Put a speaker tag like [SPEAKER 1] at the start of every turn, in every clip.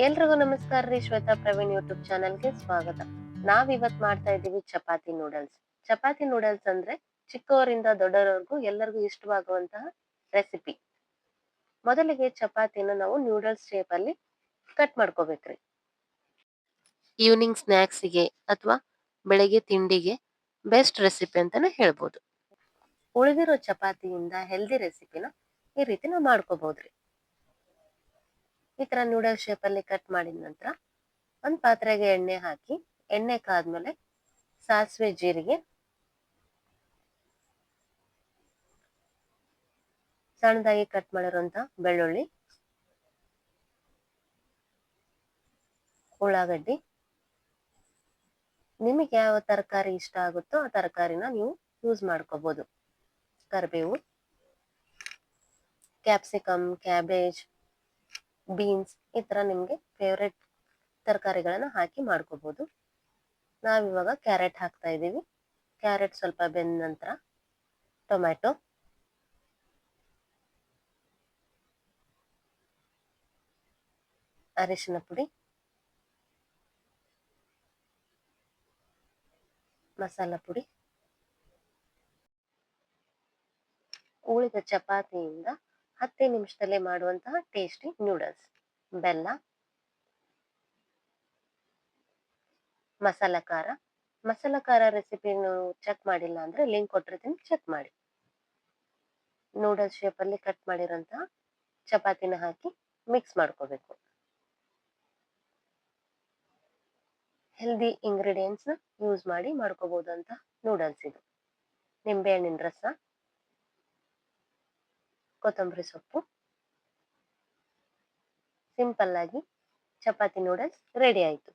[SPEAKER 1] ಎಲ್ರಿಗೂ ನಮಸ್ಕಾರ ರೀ. ಶ್ವೇತಾ ಪ್ರವೀಣ್ ಯೂಟ್ಯೂಬ್ ಚಾನಲ್ಗೆ ಸ್ವಾಗತ. ನಾವಿವತ್ ಮಾಡ್ತಾ ಇದ್ದೀವಿ ಚಪಾತಿ ನೂಡಲ್ಸ್. ಚಪಾತಿ ನೂಡಲ್ಸ್ ಅಂದ್ರೆ ಚಿಕ್ಕವರಿಂದ ದೊಡ್ಡವರವರೆಗೂ ಎಲ್ಲರಿಗೂ ಇಷ್ಟವಾಗುವಂತಹ ರೆಸಿಪಿ. ಮೊದಲಿಗೆ ಚಪಾತಿನ ನಾವು ನೂಡಲ್ಸ್ ಶೇಪ್ ಅಲ್ಲಿ ಕಟ್ ಮಾಡ್ಕೋಬೇಕ್ರಿ. ಈವ್ನಿಂಗ್ ಸ್ನ್ಯಾಕ್ಸಿಗೆ ಅಥವಾ ಬೆಳಗ್ಗೆ ತಿಂಡಿಗೆ ಬೆಸ್ಟ್ ರೆಸಿಪಿ ಅಂತಾನೆ ಹೇಳ್ಬೋದು. ಉಳಿದಿರೋ ಚಪಾತಿಯಿಂದ ಹೆಲ್ದಿ ರೆಸಿಪಿನ ಈ ರೀತಿ ನಾವು ಮಾಡ್ಕೋಬಹುದ್ರಿ. ಈ ತರ ನೂಡಲ್ಸ್ ಶೇಪ್ ಅಲ್ಲಿ ಕಟ್ ಮಾಡಿದ ನಂತರ ಒಂದ್ ಪಾತ್ರೆಗೆ ಎಣ್ಣೆ ಹಾಕಿ, ಎಣ್ಣೆ ಕಾದ್ಮೇಲೆ ಸಾಸಿವೆ, ಜೀರಿಗೆ, ಸಣ್ಣದಾಗಿ ಕಟ್ ಮಾಡಿರುವಂತ ಬೆಳ್ಳುಳ್ಳಿ, ಉಳ್ಳಾಗಡ್ಡಿ, ನಿಮಗೆ ಯಾವ ತರಕಾರಿ ಇಷ್ಟ ಆಗುತ್ತೋ ಆ ತರಕಾರಿನ ನೀವು ಯೂಸ್ ಮಾಡ್ಕೋಬಹುದು. ಕರಿಬೇವು, ಕ್ಯಾಪ್ಸಿಕಮ್, ಕ್ಯಾಬೇಜ್, ಬೀನ್ಸ್ ಈ ತರ ನಿಮ್ಗೆ ಫೇವ್ರೆಟ್ ತರಕಾರಿಗಳನ್ನ ಹಾಕಿ ಮಾಡ್ಕೋಬಹುದು. ನಾವಿವಾಗ ಕ್ಯಾರೆಟ್ ಹಾಕ್ತಾ ಇದ್ದೀವಿ. ಕ್ಯಾರೆಟ್ ಸ್ವಲ್ಪ ಬೆಂದ ನಂತರ ಟೊಮ್ಯಾಟೊ, ಅರಿಶಿನ ಪುಡಿ, ಮಸಾಲ ಪುಡಿ, ಉಳಿದ ಚಪಾತಿಯಿಂದ 10 ನಿಮಿಷದಲ್ಲೇ ಮಾಡುವಂತಹ ಟೇಸ್ಟಿ ನೂಡಲ್ಸ್, ಬೆಲ್ಲ, ಮಸಾಲ ಖಾರ ರೆಸಿಪಿ ಚೆಕ್ ಮಾಡಿಲ್ಲ ಅಂದ್ರೆ ಲಿಂಕ್ ಕೊಟ್ಟಿರ್ತೀನಿ, ಚೆಕ್ ಮಾಡಿ. ನೂಡಲ್ಸ್ ಶೇಪ್ ಅಲ್ಲಿ ಕಟ್ ಮಾಡಿರೋಂತಹ ಚಪಾತಿನ ಹಾಕಿ ಮಿಕ್ಸ್ ಮಾಡ್ಕೋಬೇಕು. ಹೆಲ್ದಿ ಇಂಗ್ರೀಡಿಯೆಂಟ್ಸ್ ಯೂಸ್ ಮಾಡಿ ಮಾಡ್ಕೋಬಹುದಂತ ನೂಡಲ್ಸ್ ಇದು. ನಿಂಬೆ ಹಣ್ಣಿನ ರಸ, ಕೊತ್ತಂಬರಿ ಸೊಪ್ಪು, ಸಿಂಪಲ್ ಆಗಿ ಚಪಾತಿ ನೂಡಲ್ಸ್ ರೆಡಿ ಆಯ್ತು.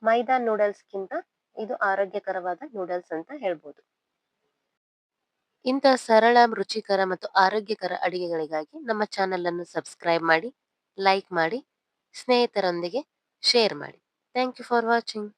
[SPEAKER 1] ಮೈದಾ ನೂಡಲ್ಸ್ಗಿಂತ ಇದು ಆರೋಗ್ಯಕರವಾದ ನೂಡಲ್ಸ್ ಅಂತ ಹೇಳ್ಬೋದು. ಇಂಥ ಸರಳ, ರುಚಿಕರ ಮತ್ತು ಆರೋಗ್ಯಕರ ಅಡಿಗೆಗಳಿಗಾಗಿ ನಮ್ಮ ಚಾನೆಲ್ ಅನ್ನು ಸಬ್ಸ್ಕ್ರೈಬ್ ಮಾಡಿ, ಲೈಕ್ ಮಾಡಿ, ಸ್ನೇಹಿತರೊಂದಿಗೆ ಶೇರ್ ಮಾಡಿ. Thank you for watching.